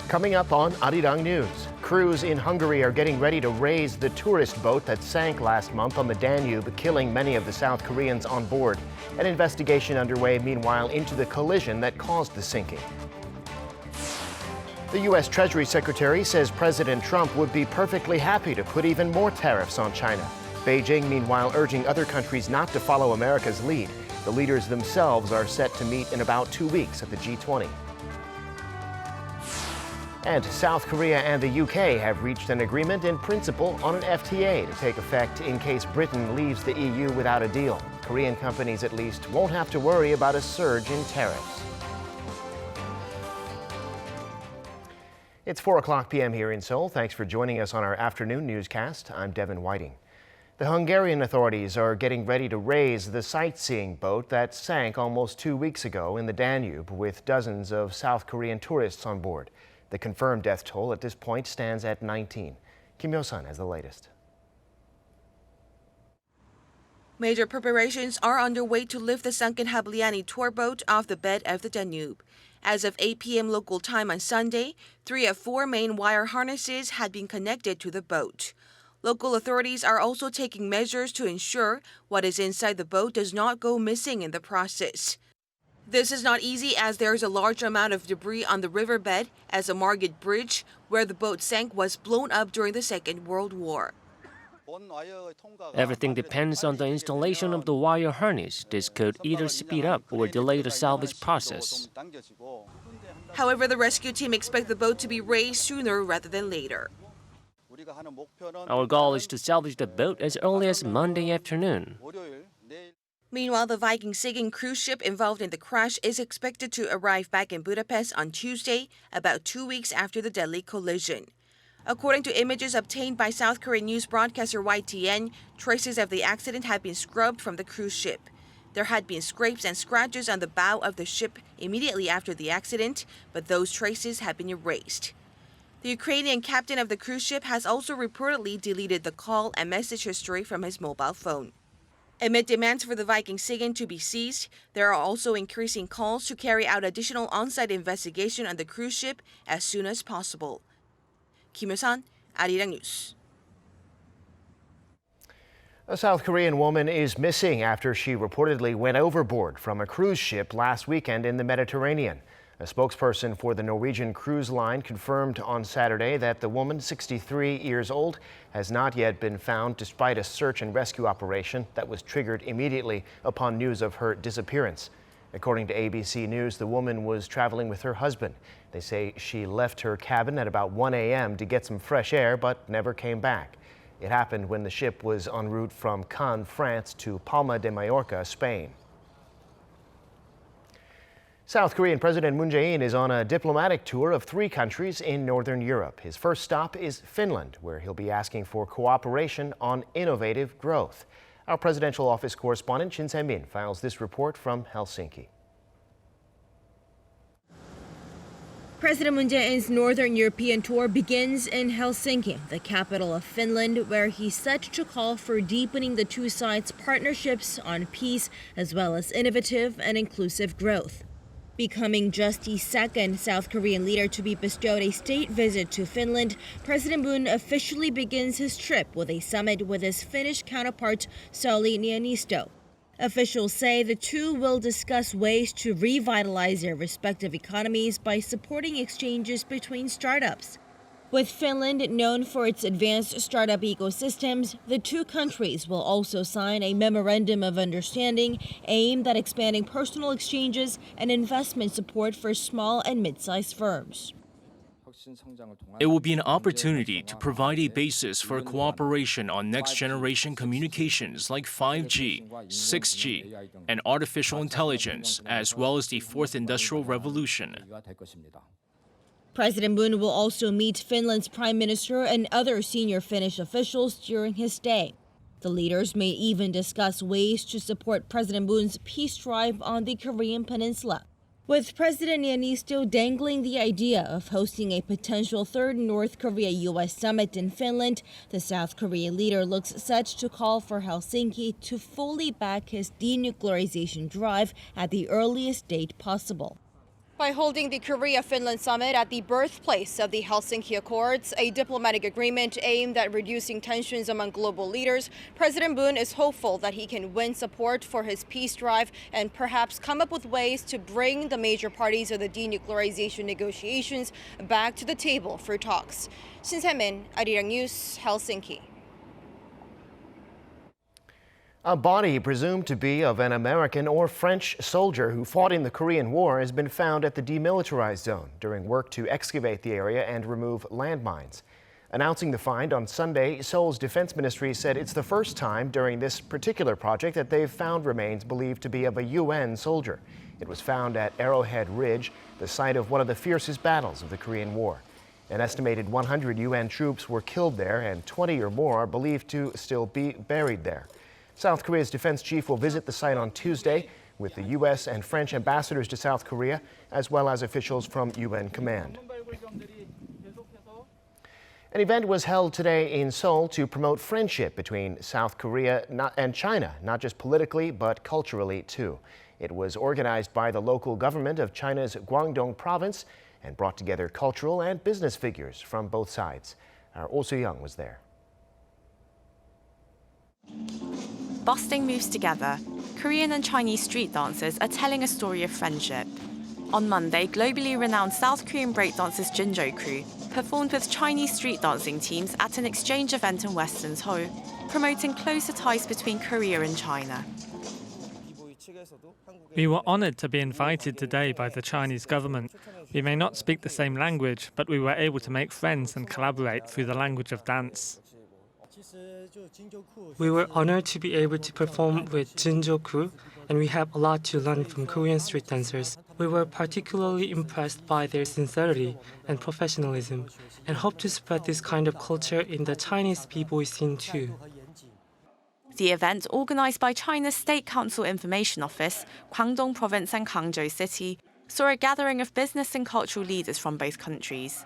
Coming up on Arirang News, crews in Hungary are getting ready to raise the tourist boat that sank last month on the Danube, killing many of the South Koreans on board. An investigation underway, meanwhile, into the collision that caused the sinking. The U.S. Treasury Secretary says President Trump would be perfectly happy to put even more tariffs on China. Beijing, meanwhile, urging other countries not to follow America's lead. The leaders themselves are set to meet in about 2 weeks at the G20. And South Korea and the UK have reached an agreement in principle on an FTA to take effect in case Britain leaves the EU without a deal. Korean companies, at least, won't have to worry about a surge in tariffs. It's 4:00 p.m. here in Seoul. Thanks for joining us on our afternoon newscast. I'm Devin Whiting. The Hungarian authorities are getting ready to raise the sightseeing boat that sank almost 2 weeks ago in the Danube with dozens of South Korean tourists on board. The confirmed death toll at this point stands at 19. Kim Yo-sun has the latest. Major preparations are underway to lift the sunken Habliani tour boat off the bed of the Danube. As of 8 p.m. local time on Sunday, 3 of 4 main wire harnesses had been connected to the boat. Local authorities are also taking measures to ensure what is inside the boat does not go missing in the process. This is not easy as there is a large amount of debris on the riverbed as the Margit Bridge, where the boat sank, was blown up during the Second World War. Everything depends on the installation of the wire harness. This could either speed up or delay the salvage process. However, the rescue team expects the boat to be raised sooner rather than later. Our goal is to salvage the boat as early as Monday afternoon. Meanwhile, the Viking Sigyn cruise ship involved in the crash is expected to arrive back in Budapest on Tuesday, about 2 weeks after the deadly collision. According to images obtained by South Korean news broadcaster YTN, traces of the accident had been scrubbed from the cruise ship. There had been scrapes and scratches on the bow of the ship immediately after the accident, but those traces have been erased. The Ukrainian captain of the cruise ship has also reportedly deleted the call and message history from his mobile phone. Amid demands for the Viking Sigyn to be seized, there are also increasing calls to carry out additional on-site investigation on the cruise ship as soon as possible. Kim Yo-sun, Arirang News. A South Korean woman is missing after she reportedly went overboard from a cruise ship last weekend in the Mediterranean. A spokesperson for the Norwegian cruise line confirmed on Saturday that the woman, 63 years old, has not yet been found despite a search and rescue operation that was triggered immediately upon news of her disappearance. According to ABC News, the woman was traveling with her husband. They say she left her cabin at about 1 a.m. to get some fresh air, but never came back. It happened when the ship was en route from Cannes, France to Palma de Mallorca, Spain. South Korean President Moon Jae-in is on a diplomatic tour of 3 countries in Northern Europe. His first stop is Finland, where he'll be asking for cooperation on innovative growth. Our presidential office correspondent Shin Se-min files this report from Helsinki. President Moon Jae-in's Northern European tour begins in Helsinki, the capital of Finland, where he's set to call for deepening the two sides' partnerships on peace as well as innovative and inclusive growth. Becoming just the second South Korean leader to be bestowed a state visit to Finland, President Moon officially begins his trip with a summit with his Finnish counterpart, Sauli Niinisto. Officials say the two will discuss ways to revitalize their respective economies by supporting exchanges between startups. With Finland known for its advanced startup ecosystems, the two countries will also sign a memorandum of understanding aimed at expanding personal exchanges and investment support for small and mid-sized firms. It will be an opportunity to provide a basis for cooperation on next-generation communications like 5G, 6G, and artificial intelligence, as well as the Fourth Industrial Revolution. President Moon will also meet Finland's Prime Minister and other senior Finnish officials during his stay. The leaders may even discuss ways to support President Moon's peace drive on the Korean peninsula. With President Niinisto dangling the idea of hosting a potential third North Korea-U.S. summit in Finland, the South Korean leader looks set to call for Helsinki to fully back his denuclearization drive at the earliest date possible. By holding the Korea-Finland summit at the birthplace of the Helsinki Accords, a diplomatic agreement aimed at reducing tensions among global leaders, President Moon is hopeful that he can win support for his peace drive and perhaps come up with ways to bring the major parties of the denuclearization negotiations back to the table for talks. Shin Se-min, Arirang News, Helsinki. A body presumed to be of an American or French soldier who fought in the Korean War has been found at the demilitarized zone during work to excavate the area and remove landmines. Announcing the find on Sunday, Seoul's defense ministry said it's the first time during this particular project that they've found remains believed to be of a UN soldier. It was found at Arrowhead Ridge, the site of one of the fiercest battles of the Korean War. An estimated 100 UN troops were killed there, and 20 or more are believed to still be buried there. South Korea's defense chief will visit the site on Tuesday with the U.S. and French ambassadors to South Korea, as well as officials from UN Command. An event was held today in Seoul to promote friendship between South Korea and China, not just politically, but culturally, too. It was organized by the local government of China's Guangdong province and brought together cultural and business figures from both sides. Our Oh Soo-young was there. Busting moves together, Korean and Chinese street dancers are telling a story of friendship. On Monday, globally renowned South Korean breakdancers Jinjo crew performed with Chinese street dancing teams at an exchange event in Western Seoul, promoting closer ties between Korea and China. We were honored to be invited today by the Chinese government. We may not speak the same language, but we were able to make friends and collaborate through the language of dance. We were honored to be able to perform with Jinjo crew, and we have a lot to learn from Korean street dancers. We were particularly impressed by their sincerity and professionalism, and hope to spread this kind of culture in the Chinese b-boy scene too. The event, organized by China's State Council Information Office, Guangdong Province and Hangzhou City, saw a gathering of business and cultural leaders from both countries.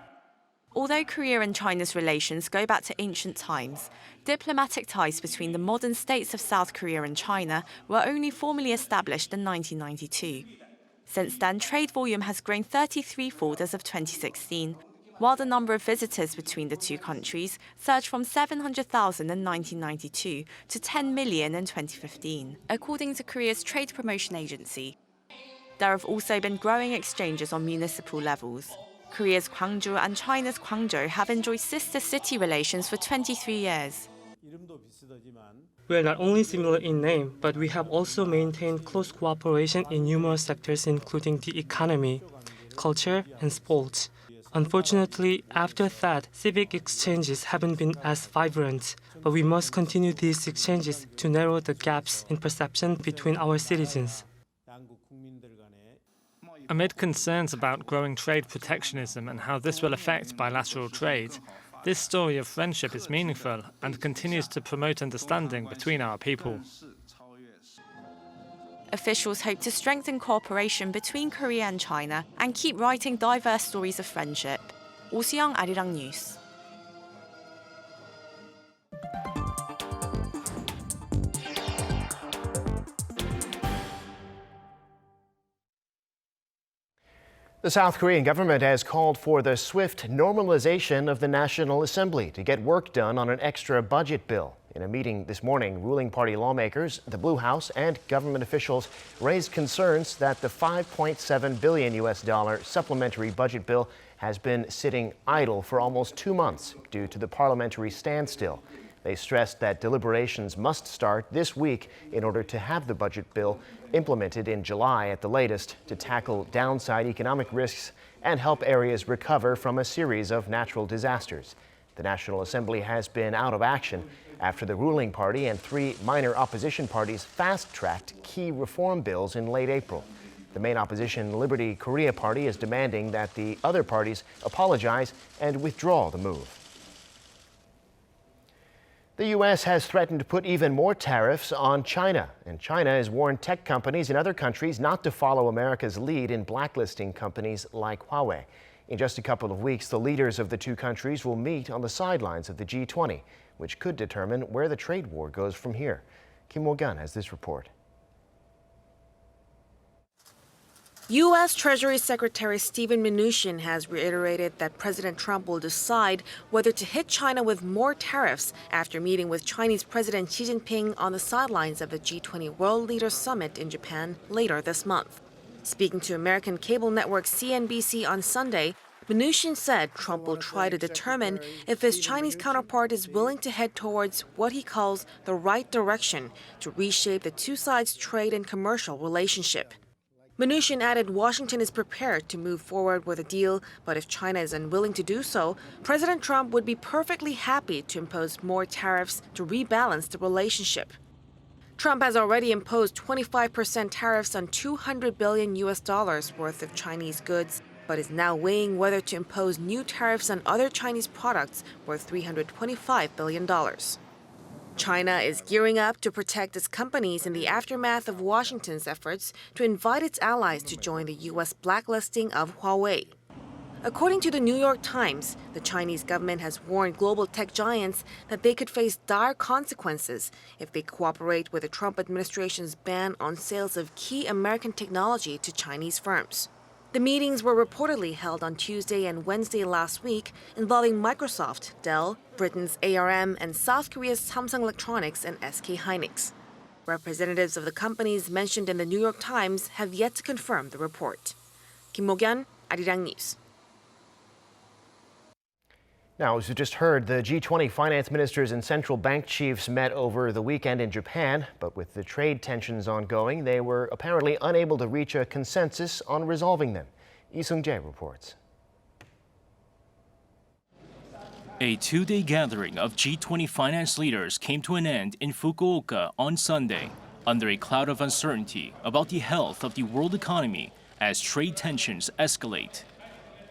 Although Korea and China's relations go back to ancient times, diplomatic ties between the modern states of South Korea and China were only formally established in 1992. Since then, trade volume has grown 33-fold as of 2016, while the number of visitors between the two countries surged from 700,000 in 1992 to 10 million in 2015, according to Korea's trade promotion agency. There have also been growing exchanges on municipal levels. Korea's Gwangju and China's Guangzhou have enjoyed sister city relations for 23 years. We are not only similar in name, but we have also maintained close cooperation in numerous sectors including the economy, culture, and sports. Unfortunately, after that, civic exchanges haven't been as vibrant, but we must continue these exchanges to narrow the gaps in perception between our citizens. Amid concerns about growing trade protectionism and how this will affect bilateral trade, this story of friendship is meaningful and continues to promote understanding between our people. Officials hope to strengthen cooperation between Korea and China and keep writing diverse stories of friendship. Oh Soo-young, Arirang News. The South Korean government has called for the swift normalization of the National Assembly to get work done on an extra budget bill. In a meeting this morning, ruling party lawmakers, the Blue House, and government officials raised concerns that the $5.7 billion supplementary budget bill has been sitting idle for almost 2 months due to the parliamentary standstill. They stressed that deliberations must start this week in order to have the budget bill implemented in July at the latest to tackle downside economic risks and help areas recover from a series of natural disasters. The National Assembly has been out of action after the ruling party and 3 minor opposition parties fast-tracked key reform bills in late April. The main opposition Liberty Korea Party is demanding that the other parties apologize and withdraw the move. The U.S. has threatened to put even more tariffs on China, and China has warned tech companies in other countries not to follow America's lead in blacklisting companies like Huawei. In just a couple of weeks, the leaders of the two countries will meet on the sidelines of the G20, which could determine where the trade war goes from here. Kim Wo-gun has this report. U.S. Treasury Secretary Steven Mnuchin has reiterated that President Trump will decide whether to hit China with more tariffs after meeting with Chinese President Xi Jinping on the sidelines of the G20 World Leaders Summit in Japan later this month. Speaking to American cable network CNBC on Sunday, Mnuchin said Trump will try to determine if his Chinese counterpart is willing to head towards what he calls the right direction to reshape the two sides' trade and commercial relationship. Mnuchin added Washington is prepared to move forward with a deal, but if China is unwilling to do so, President Trump would be perfectly happy to impose more tariffs to rebalance the relationship. Trump has already imposed 25% tariffs on $200 billion worth of Chinese goods, but is now weighing whether to impose new tariffs on other Chinese products worth $325 billion. China is gearing up to protect its companies in the aftermath of Washington's efforts to invite its allies to join the U.S. blacklisting of Huawei. According to the New York Times, the Chinese government has warned global tech giants that they could face dire consequences if they cooperate with the Trump administration's ban on sales of key American technology to Chinese firms. The meetings were reportedly held on Tuesday and Wednesday last week, involving Microsoft, Dell, Britain's ARM, and South Korea's Samsung Electronics and SK Hynix. Representatives of the companies mentioned in the New York Times have yet to confirm the report. Kim Mo-kyun, Arirang News. Now, as you just heard, the G20 finance ministers and central bank chiefs met over the weekend in Japan, but with the trade tensions ongoing, they were apparently unable to reach a consensus on resolving them. Lee Seung-jae reports. A two-day gathering of G20 finance leaders came to an end in Fukuoka on Sunday, under a cloud of uncertainty about the health of the world economy as trade tensions escalate.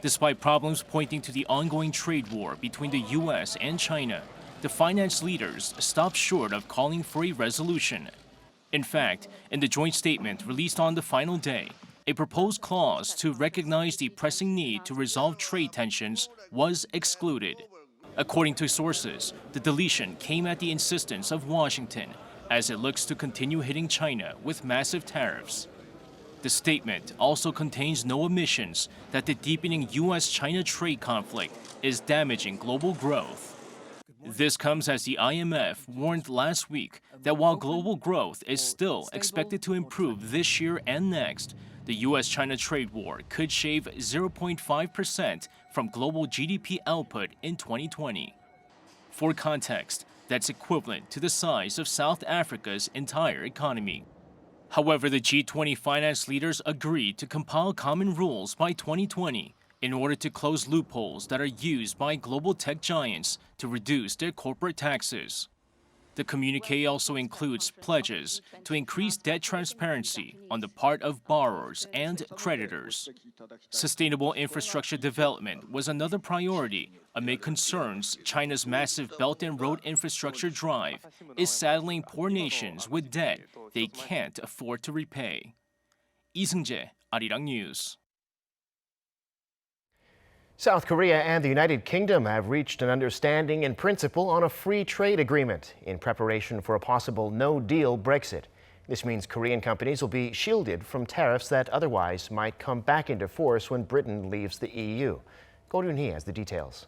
Despite problems pointing to the ongoing trade war between the U.S. and China, the finance leaders stopped short of calling for a resolution. In fact, in the joint statement released on the final day, a proposed clause to recognize the pressing need to resolve trade tensions was excluded. According to sources, the deletion came at the insistence of Washington, as it looks to continue hitting China with massive tariffs. The statement also contains no omissions that the deepening U.S.-China trade conflict is damaging global growth. This comes as the IMF warned last week that while global growth is still expected to improve this year and next, the U.S.-China trade war could shave 0.5% from global GDP output in 2020. For context, that's equivalent to the size of South Africa's entire economy. However, the G20 finance leaders agreed to compile common rules by 2020 in order to close loopholes that are used by global tech giants to reduce their corporate taxes. The communiqué also includes pledges to increase debt transparency on the part of borrowers and creditors. Sustainable infrastructure development was another priority amid concerns China's massive Belt and Road infrastructure drive is saddling poor nations with debt they can't afford to repay. Lee Seung-jae, Arirang News. South Korea and the United Kingdom have reached an understanding in principle on a free trade agreement in preparation for a possible no-deal Brexit. This means Korean companies will be shielded from tariffs that otherwise might come back into force when Britain leaves the EU. Go Ryun-hee has the details.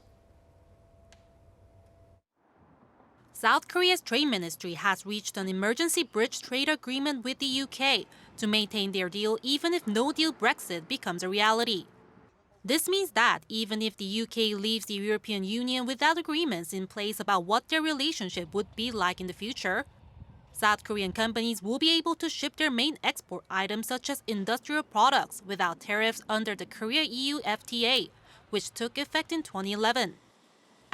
South Korea's trade ministry has reached an emergency bridge trade agreement with the UK to maintain their deal even if no-deal Brexit becomes a reality. This means that even if the UK leaves the European Union without agreements in place about what their relationship would be like in the future, South Korean companies will be able to ship their main export items such as industrial products without tariffs under the Korea-EU FTA, which took effect in 2011.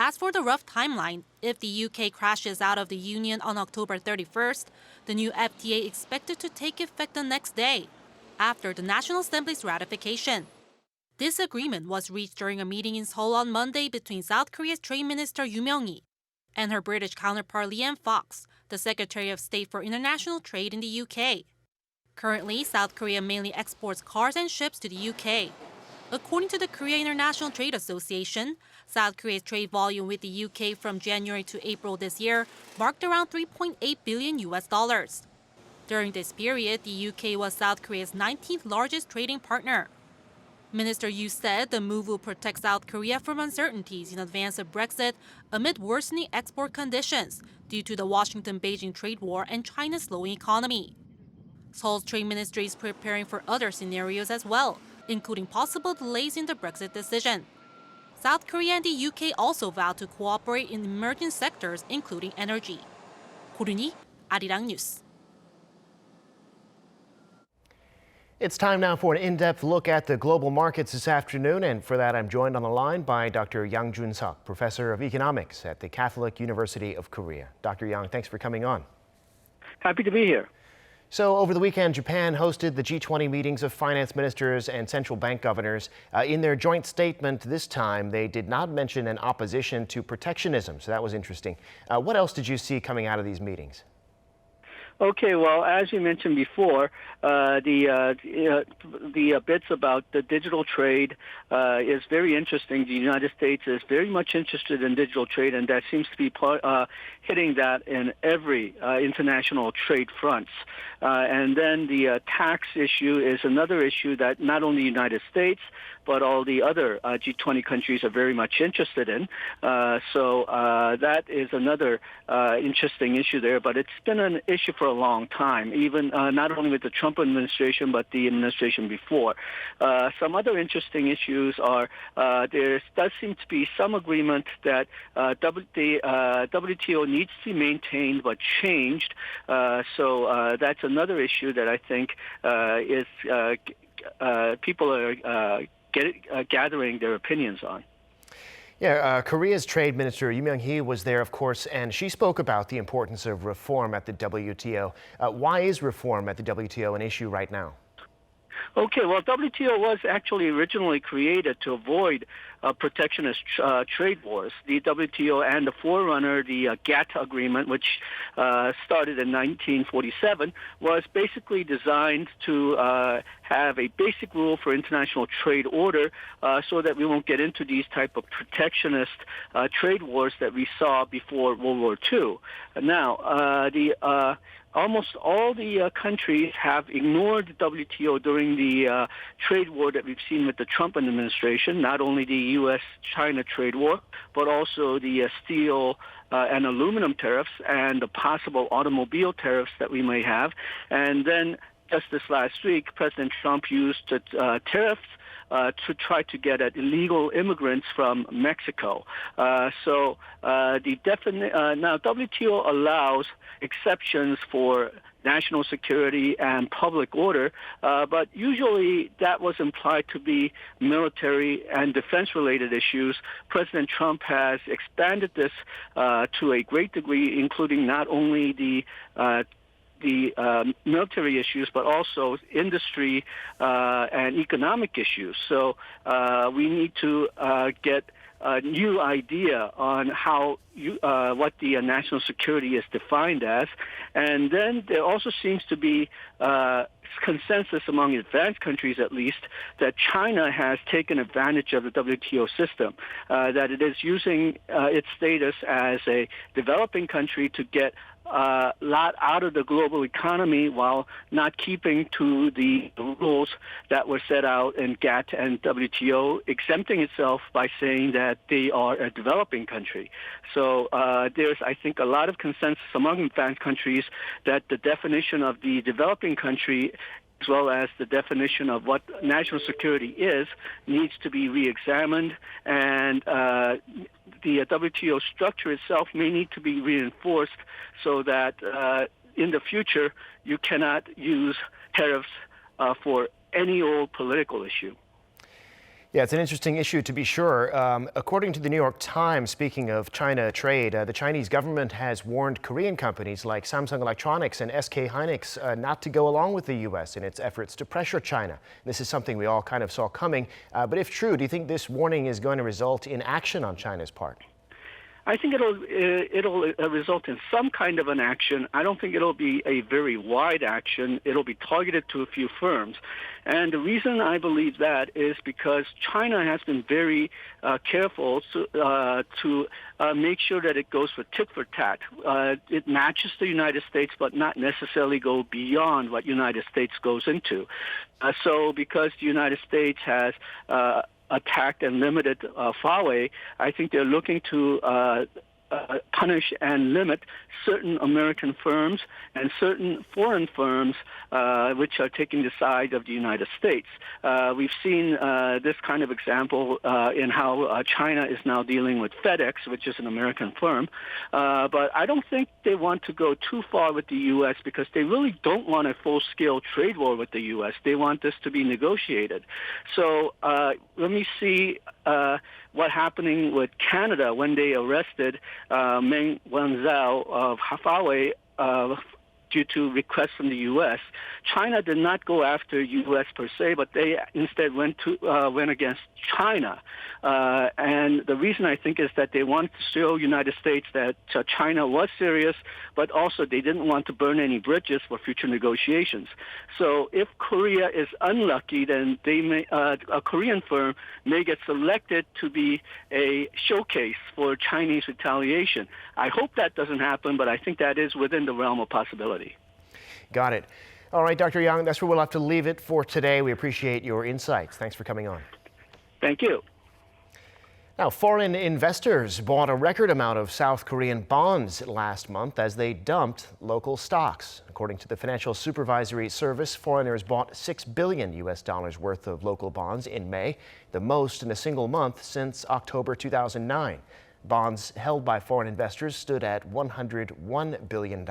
As for the rough timeline, if the UK crashes out of the Union on October 31st, the new FTA is expected to take effect the next day, after the National Assembly's ratification. This agreement was reached during a meeting in Seoul on Monday between South Korea's Trade Minister Yoo Myung-hee and her British counterpart Liam Fox, the Secretary of State for International Trade in the UK. Currently, South Korea mainly exports cars and ships to the UK. According to the Korea International Trade Association, South Korea's trade volume with the UK from January to April this year marked around $3.8 billion. During this period, the UK was South Korea's 19th largest trading partner. Minister Yu said the move will protect South Korea from uncertainties in advance of Brexit amid worsening export conditions due to the Washington-Beijing trade war and China's slowing economy. Seoul's trade ministry is preparing for other scenarios as well, including possible delays in the Brexit decision. South Korea and the UK also vowed to cooperate in emerging sectors, including energy. 고르니, Arirang News. It's time now for an in-depth look at the global markets this afternoon, and for that I'm joined on the line by Dr. Yang Jun-seok, Professor of Economics at the Catholic University of Korea. Dr. Yang, thanks for coming on. Happy to be here. So over the weekend, Japan hosted the G20 meetings of finance ministers and central bank governors. In their joint statement this time, they did not mention an opposition to protectionism, so that was interesting. What else did you see coming out of these meetings? Okay, well, as you mentioned before, the bits about the digital trade is very interesting. The United States is very much interested in digital trade, and that seems to be hitting that in every international trade fronts. And then the tax issue is another issue that not only the United States, but all the other G20 countries are very much interested in. So that is another interesting issue there, but it's been an issue for a long time, even not only with the Trump administration, but the administration before. Some other interesting issues are there does seem to be some agreement that the WTO needs to be maintained but changed. So that's another issue that I think is people are gathering their opinions on. Yeah, Korea's Trade Minister Yu Myung-hee was there, of course, and she spoke about the importance of reform at the WTO. Why is reform at the WTO an issue right now? Okay, well, WTO was actually originally created to avoid protectionist trade wars. The WTO and the forerunner, the GATT agreement, which started in 1947, was basically designed to have a basic rule for international trade order so that we won't get into these type of protectionist trade wars that we saw before World War II. Now, almost all the countries have ignored the WTO during the trade war that we've seen with the Trump administration, not only the U.S.-China trade war, but also the steel and aluminum tariffs and the possible automobile tariffs that we may have. And then just this last week, President Trump used tariffs to try to get at illegal immigrants from Mexico. Now WTO allows exceptions for national security and public order, but usually that was implied to be military and defense-related issues. President Trump has expanded this to a great degree, including not only the military issues, but also industry and economic issues. So we need to get a new idea on how what the national security is defined as. And then there also seems to be consensus among advanced countries, at least, that China has taken advantage of the WTO system, that it is using its status as a developing country to get a lot out of the global economy while not keeping to the rules that were set out in GATT and WTO, exempting itself by saying that they are a developing country. So there's, I think, a lot of consensus among advanced countries that the definition of the developing country, as well as the definition of what national security is, needs to be re-examined, and the WTO structure itself may need to be reinforced so that in the future you cannot use tariffs for any old political issue. Yeah, it's an interesting issue to be sure. According to the New York Times, speaking of China trade, the Chinese government has warned Korean companies like Samsung Electronics and SK Hynix not to go along with the U.S. in its efforts to pressure China. This is something we all kind of saw coming. But if true, do you think this warning is going to result in action on China's part? I think it'll result in some kind of an action. I don't think it'll be a very wide action. It'll be targeted to a few firms. And the reason I believe that is because China has been very careful to make sure that it goes for tit for tat. It matches the United States, but not necessarily go beyond what United States goes into. So because the United States has attacked and limited Huawei, I think they're looking to punish and limit certain American firms and certain foreign firms which are taking the side of the United States. We've seen this kind of example in how China is now dealing with FedEx, which is an American firm. But I don't think they want to go too far with the U.S. because they really don't want a full-scale trade war with the U.S. They want this to be negotiated. So let me see what happening with Canada when they arrested Meng Wanzhou of Huawei due to requests from the U.S. China did not go after U.S. per se, but they instead went against China. And the reason I think is that they wanted to show United States that China was serious, but also they didn't want to burn any bridges for future negotiations. So if Korea is unlucky, then they may, a Korean firm may get selected to be a showcase for Chinese retaliation. I hope that doesn't happen, but I think that is within the realm of possibility. Got it. All right, Dr. Yang, that's where we'll have to leave it for today. We appreciate your insights. Thanks for coming on. Thank you. Now, foreign investors bought a record amount of South Korean bonds last month as they dumped local stocks. According to the Financial Supervisory Service, foreigners bought $6 billion worth of local bonds in May, the most in a single month since October 2009. Bonds held by foreign investors stood at $101 billion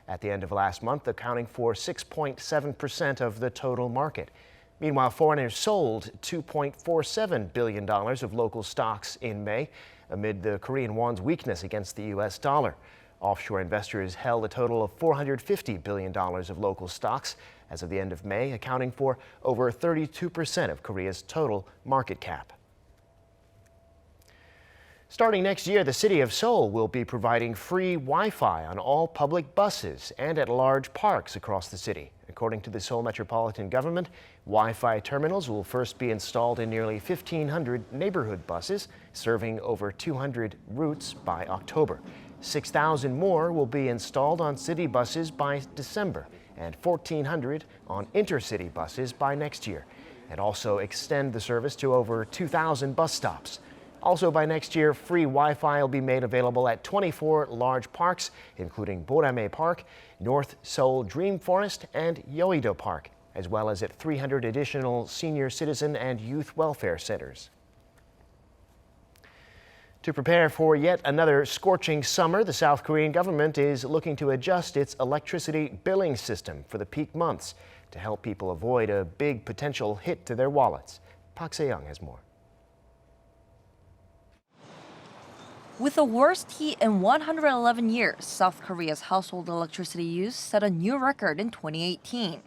at the end of last month, accounting for 6.7% of the total market. Meanwhile, foreigners sold $2.47 billion of local stocks in May amid the Korean won's weakness against the U.S. dollar. Offshore investors held a total of $450 billion of local stocks as of the end of May, accounting for over 32% of Korea's total market cap. Starting next year, the city of Seoul will be providing free Wi-Fi on all public buses and at large parks across the city. According to the Seoul Metropolitan Government, Wi-Fi terminals will first be installed in nearly 1,500 neighborhood buses, serving over 200 routes by October. 6,000 more will be installed on city buses by December and 1,400 on intercity buses by next year, and also extend the service to over 2,000 bus stops. Also by next year, free Wi-Fi will be made available at 24 large parks, including Borame Park, North Seoul Dream Forest, and Yeouido Park, as well as at 300 additional senior citizen and youth welfare centers. To prepare for yet another scorching summer, the South Korean government is looking to adjust its electricity billing system for the peak months to help people avoid a big potential hit to their wallets. Park Se-young has more. With the worst heat in 111 years, South Korea's household electricity use set a new record in 2018.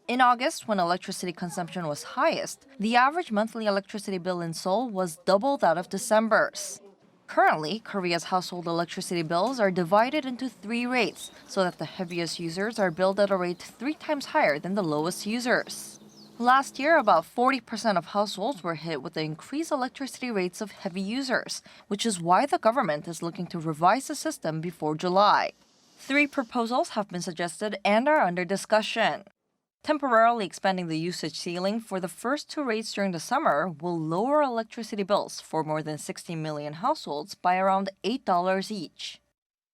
In August, when electricity consumption was highest, the average monthly electricity bill in Seoul was double that of December's. Currently, Korea's household electricity bills are divided into 3 rates, so that the heaviest users are billed at a rate 3 times higher than the lowest users. Last year, about 40% of households were hit with the increased electricity rates of heavy users, which is why the government is looking to revise the system before July. 3 proposals have been suggested and are under discussion. Temporarily expanding the usage ceiling for the first 2 rates during the summer will lower electricity bills for more than 60 million households by around $8 each.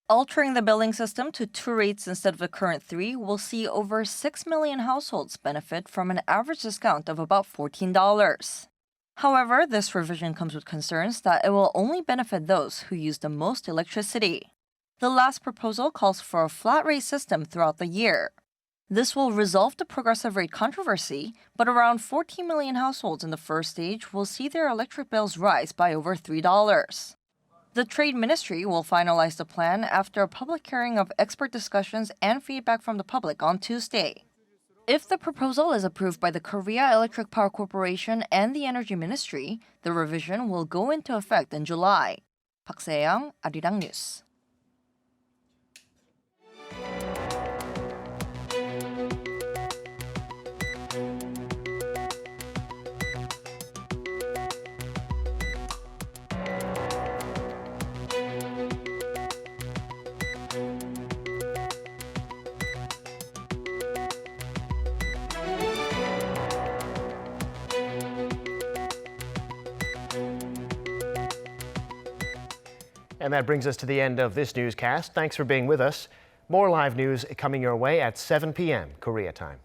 Altering the billing system to 2 rates instead of the current 3 will see over 6 million households benefit from an average discount of about $14. However, this revision comes with concerns that it will only benefit those who use the most electricity. The last proposal calls for a flat rate system throughout the year. This will resolve the progressive rate controversy, but around 14 million households in the first stage will see their electric bills rise by over $3. The Trade Ministry will finalize the plan after a public hearing of expert discussions and feedback from the public on Tuesday. If the proposal is approved by the Korea Electric Power Corporation and the Energy Ministry, the revision will go into effect in July. 박세영, Arirang News. And that brings us to the end of this newscast. Thanks for being with us. More live news coming your way at 7 p.m. Korea time.